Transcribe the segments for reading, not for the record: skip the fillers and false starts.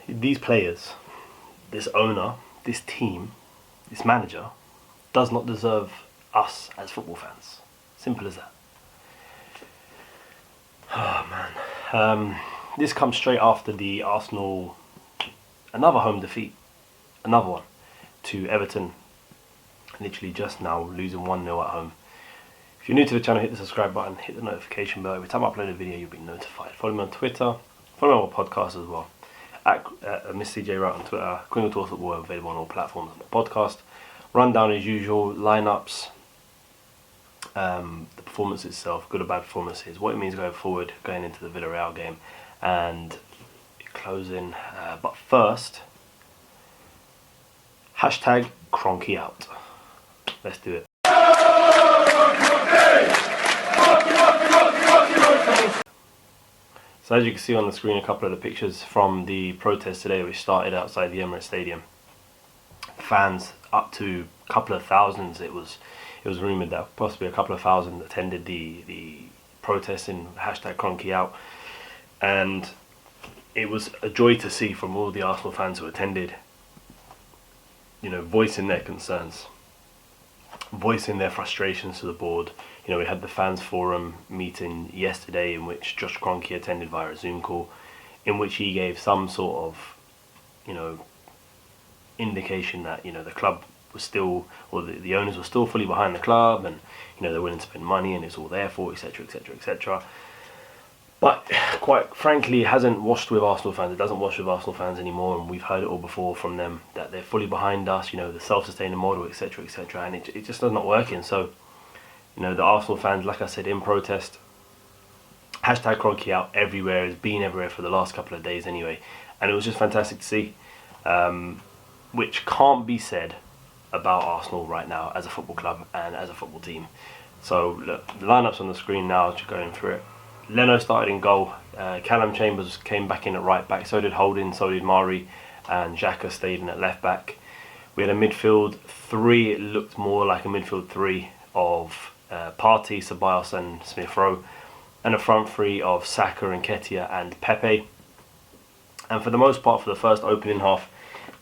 these players, this owner, this team, this manager does not deserve us as football fans. Simple as that. Oh man. This comes straight after the Arsenal, another home defeat, another one, to Everton. Literally just now losing 1-0 at home. If you're new to the channel, hit the subscribe button, hit the notification bell. Every time I upload a video, you'll be notified. Follow me on Twitter, follow me on my podcast as well. At Miss CJ Wright on Twitter, Criminal Tour Football available on all platforms of my podcast. Rundown as usual, lineups, the performance itself, good or bad performances, what it means going forward, going into the Villarreal game, and closing. But first, hashtag Kroenke out. Let's do it. So as you can see on the screen, a couple of the pictures from the protest today, which started outside the Emirates Stadium. Fans up to a couple of thousands. It was rumoured that possibly a couple of thousand attended the protest in hashtag Kroenke out, and it was a joy to see from all the Arsenal fans who attended, you know, voicing their concerns, voicing their frustrations to the board. You know, we had the fans forum meeting yesterday in which Josh Kroenke attended via a Zoom call, in which he gave some sort of, you know, indication that, you know, the club was still, or the owners were still fully behind the club, and, you know, they're willing to spend money and it's all their fault, etc, etc, etc. But quite frankly, it hasn't washed with Arsenal fans. It doesn't wash with Arsenal fans anymore, and we've heard it all before from them, that they're fully behind us, you know, the self-sustaining model, etc, etc, and it just is not working. So, you know, the Arsenal fans, like I said, in protest, hashtag Kroenke out everywhere, has been everywhere for the last couple of days anyway, and it was just fantastic to see, which can't be said about Arsenal right now as a football club and as a football team. So look, the lineups on the screen now, just going through it. Leno started in goal, Callum Chambers came back in at right back, so did Holding, so did Mari, and Xhaka stayed in at left back. We had a midfield three, it looked more like a midfield three of Partey, Ceballos and Smith Rowe, and a front three of Saka and Nketiah and Pepe. And for the most part, for the first opening half,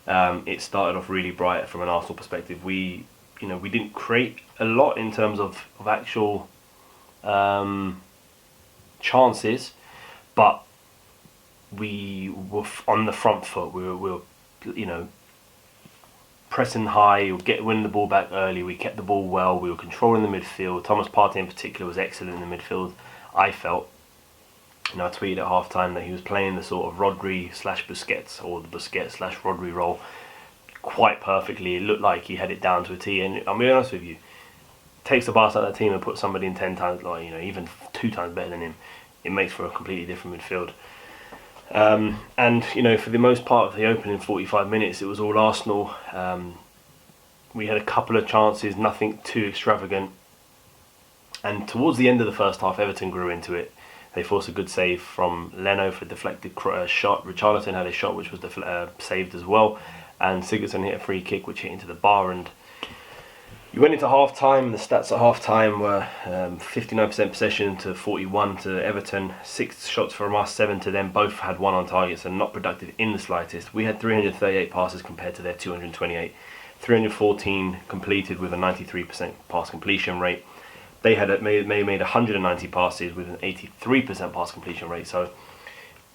it started off really bright from an Arsenal perspective. We didn't create a lot in terms of actual chances, but we were on the front foot. We were you know, pressing high, winning the ball back early. We kept the ball well. We were controlling the midfield. Thomas Partey in particular was excellent in the midfield, I felt. You know, I tweeted at half time that he was playing the sort of Rodri/Busquets, or the Busquets/Rodri role quite perfectly. It looked like he had it down to a T, and I'll be honest with you, takes the bars out of that team and puts somebody in 10 times, like, you know, even 2 times better than him, it makes for a completely different midfield. And, you know, for the most part of the opening 45 minutes, it was all Arsenal. We had a couple of chances, nothing too extravagant. And towards the end of the first half, Everton grew into it. They forced a good save from Leno for a deflected shot. Richarlison had a shot which was saved as well. And Sigurdsson hit a free kick which hit into the bar. And you went into half time. The stats at half time were 59% possession to 41 to Everton, 6 shots from us, 7 to them. Both had 1 on targets and not productive in the slightest. We had 338 passes compared to their 228. 314 completed with a 93% pass completion rate. They had made 190 passes with an 83% pass completion rate. So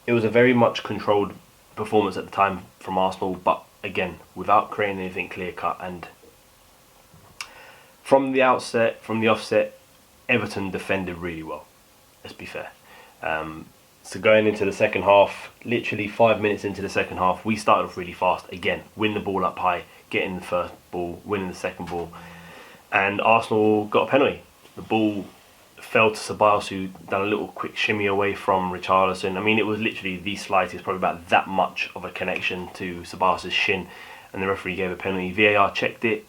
it was a very much controlled performance at the time from Arsenal, but again, without creating anything clear cut. And from the offset, Everton defended really well. Let's be fair. So going into the second half, literally 5 minutes into the second half, we started off really fast. Again, win the ball up high, getting the first ball, winning the second ball, and Arsenal got a penalty. The ball fell to Ceballos, who done a little quick shimmy away from Richarlison. I mean, it was literally the slightest, probably about that much of a connection to Ceballos' shin, and the referee gave a penalty. VAR checked it,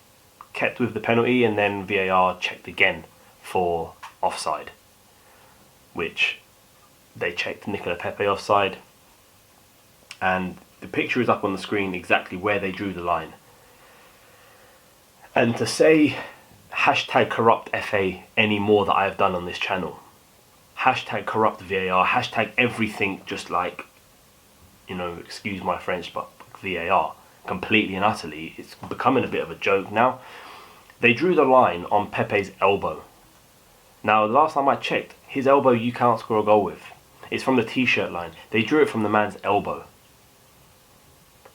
kept with the penalty, and then VAR checked again for offside, which they checked Nicola Pepe offside, and the picture is up on the screen exactly where they drew the line. And to say hashtag corrupt FA any more that I have done on this channel, hashtag corrupt VAR, hashtag everything, just like, excuse my French, but VAR completely and utterly. It's becoming a bit of a joke now. They drew the line on Pepe's elbow. Now, the last time I checked, his elbow you can't score a goal with. It's from the t-shirt line. They drew it from the man's elbow.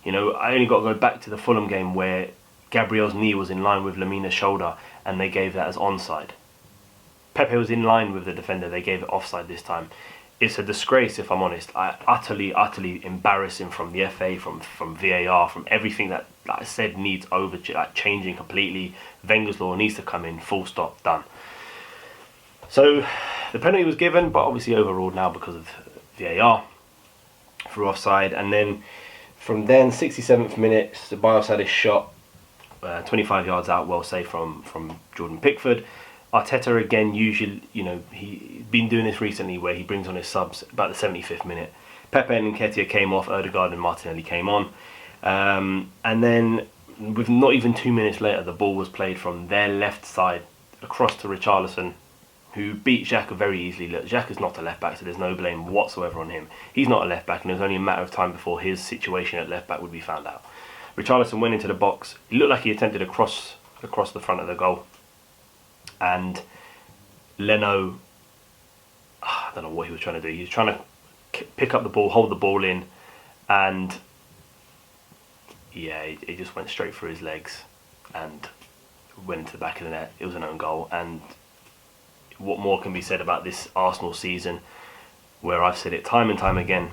I only got to go back to the Fulham game where Gabriel's knee was in line with Lamina's shoulder and they gave that as onside. Pepe was in line with the defender, they gave it offside this time. It's a disgrace, if I'm honest. Utterly embarrassing from the FA, from VAR, from everything that I said needs changing completely. Wenger's law needs to come in, full stop, done. So the penalty was given, but obviously overruled now because of VAR for offside. And then from then, 67th minute, Ceballos had his shot, 25 yards out, well saved from Jordan Pickford. Arteta again, usually, he's been doing this recently where he brings on his subs about the 75th minute. Pepe and Nketiah came off, Odegaard and Martinelli came on. And then, with not even 2 minutes later, the ball was played from their left side across to Richarlison, who beat Xhaka very easily. Look, Xhaka's not a left back, so there's no blame whatsoever on him. He's not a left back, and it was only a matter of time before his situation at left back would be found out. Richarlison went into the box. It looked like he attempted a cross across the front of the goal. And Leno, I don't know what he was trying to do. He was trying to pick up the ball, hold the ball in, and yeah, it just went straight through his legs and went into the back of the net. It was an own goal. And what more can be said about this Arsenal season, where I've said it time and time again,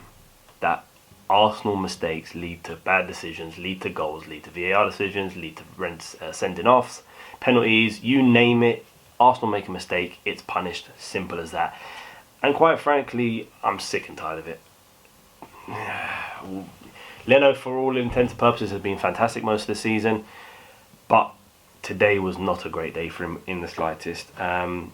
that Arsenal mistakes lead to bad decisions, lead to goals, lead to VAR decisions, lead to sending offs, penalties, you name it. Arsenal make a mistake, it's punished, simple as that. And quite frankly, I'm sick and tired of it. Leno, for all intents and purposes, has been fantastic most of the season, but today was not a great day for him in the slightest. And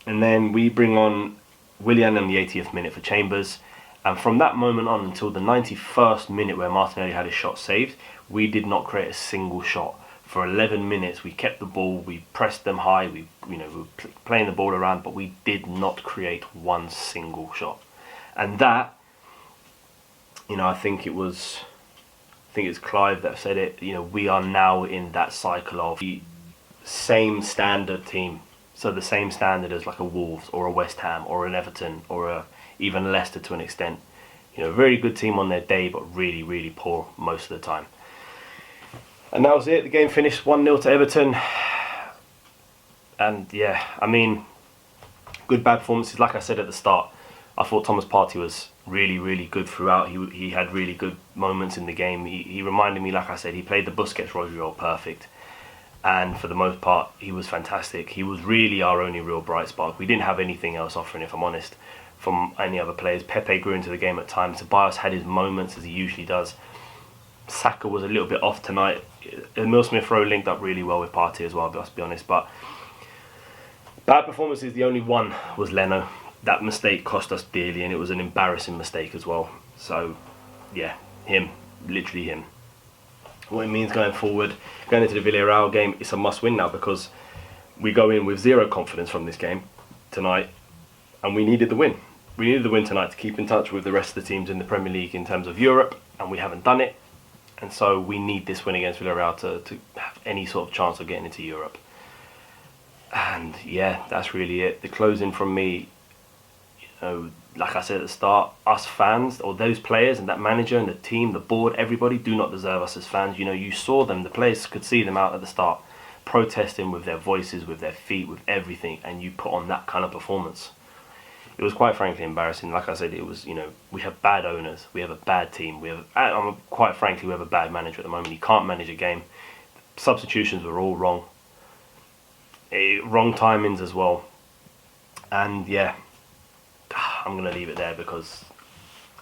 then we bring on Willian in the 80th minute for Chambers, and from that moment on until the 91st minute where Martinelli had his shot saved, we did not create a single shot. For 11 minutes, we kept the ball, we pressed them high, we were playing the ball around, but we did not create one single shot. And that, I think it's Clive that said it. We are now in that cycle of the same standard team. So the same standard as like a Wolves or a West Ham or an Everton or even Leicester to an extent. Very good team on their day, but really, really poor most of the time. And that was it. The game finished 1-0 to Everton. And yeah, good bad performances. Like I said at the start, I thought Thomas Partey was really, really good throughout. He had really good moments in the game. He reminded me, like I said, he played the Busquets-Rodri role perfect. And for the most part, he was fantastic. He was really our only real bright spark. We didn't have anything else offering, if I'm honest, from any other players. Pepe grew into the game at times. Ceballos had his moments, as he usually does. Saka was a little bit off tonight. Emile Smith-Rowe linked up really well with Partey as well, let's be honest. But bad performances, the only one was Leno. That mistake cost us dearly, and it was an embarrassing mistake as well. So, yeah, him. Literally him. What it means going forward, going into the Villarreal game, it's a must-win now because we go in with zero confidence from this game tonight, and we needed the win. We needed the win tonight to keep in touch with the rest of the teams in the Premier League in terms of Europe, and we haven't done it. And so we need this win against Villarreal to have any sort of chance of getting into Europe. And yeah, that's really it. The closing from me, like I said at the start, us fans, or those players and that manager and the team, the board, everybody do not deserve us as fans. You saw them, the players could see them out at the start, protesting with their voices, with their feet, with everything, and you put on that kind of performance. It was quite frankly embarrassing. Like I said, it was, we have bad owners, we have a bad team, quite frankly, we have a bad manager at the moment. He can't manage a game. Substitutions were all wrong. Wrong timings as well. And yeah, I'm going to leave it there because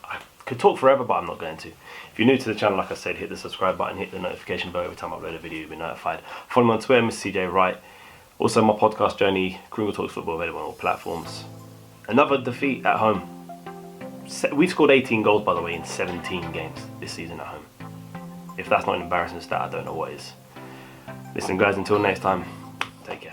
I could talk forever, but I'm not going to. If you're new to the channel, like I said, hit the subscribe button, hit the notification bell every time I upload a video, you'll be notified. Follow me on Twitter, Mr. CJ Wright. Also, my podcast journey, Criminal Talks Football, available on all platforms. Another defeat at home. We scored 18 goals, by the way, in 17 games this season at home. If that's not an embarrassing stat, I don't know what is. Listen, guys, until next time, take care.